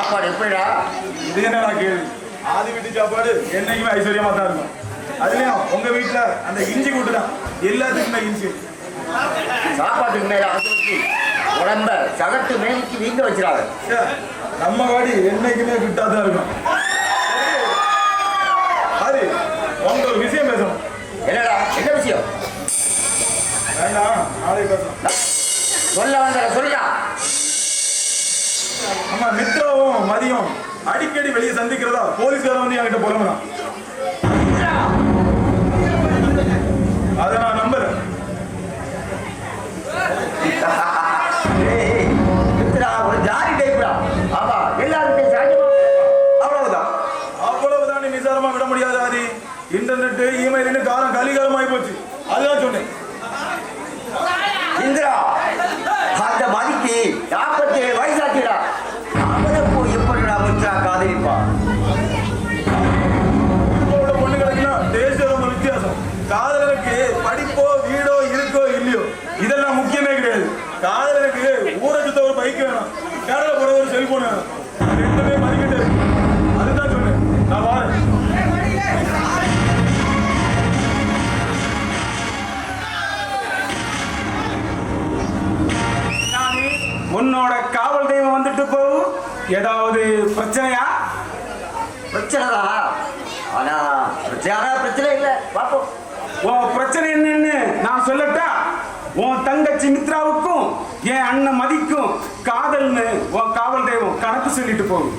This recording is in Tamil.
சாப்பாடு எப்படிடா? இது என்னடா கேள்வி? ஆதி வீட்டு சாப்பாடு என்னைக்குமே ஐஸ்வர்யமா தான் இருக்கும். அதுலயும் உங்க வீட்டுல அந்த இஞ்சி கூட்டு தான் எல்லாத்துக்குமே இஞ்சி. சாப்பாட்டுக்கு மேல ஆசை வச்சு உடம்ப சகட்டு மேனிக்கு வீங்க வச்சிடாது. நம்ம வாடி என்னைக்குமே ஃபிட்டா தான் இருக்கும். அது உங்க ஒரு விஷயம் பேசணும். என்னடா? என்ன விஷயம்? வேண்டாம், நாளைக்கு பேசணும். சொல்ல வந்த சொல்லுடா. நம்ம மித்ராவும் மதியம் அடிக்கடி வெளியே சந்திக்கிறதா போலீஸ்காரன் வந்து என்கிட்ட புலம்புறான். அதை நான் நம்புறேன். ஒரு ஜாதி டைப்டா. ஆமா, எல்லாருக்கும் சாஜமா அவ்வளவுதான். அவ்வளவுதான் நீ நிசாரமா விட முடியாது. ஆதி இன்டர்நெட் இமெயில் காலம் கலிகாலமாயி போச்சு. அதுதான் சொன்னேன். இந்திரா, அந்த மதிக்கு 47 வயசாச்சுடா. அவனுக்கு எப்படிடா மித்ரா காதலிப்பா? பொண்ணுகளுக்குன்னா டேஸ்ட் ரொம்ப வித்தியாசம். காதலனுக்கு படிப்போ வீடோ இருக்கோ இல்லையோ இதெல்லாம் முக்கியமே கிடையாது. காதலனுக்கு ஊரை சுத்த ஒரு பைக் வேணும், கடலை போட ஒரு செல்போன் வேணும். ரெண்டுமே மதிக்கிட்டு. அதுதான் சொன்னேன். நான் வாரேன். உன்னோட காவல் தெய்வம் வந்துட்டு போகும். ஏதாவது பிரச்சனையா? பிரச்சனைதான். ஆனா பிரச்சனை இல்லை. பாப்போம். உன் பிரச்சனை என்னன்னு நான் சொல்லட்டா? உன் தங்கச்சி மித்ராவுக்கும் என் அண்ணன் மதிக்கும் காதல்னு உன் காவல் தெய்வம் கணக்கு சொல்லிட்டு போகும்.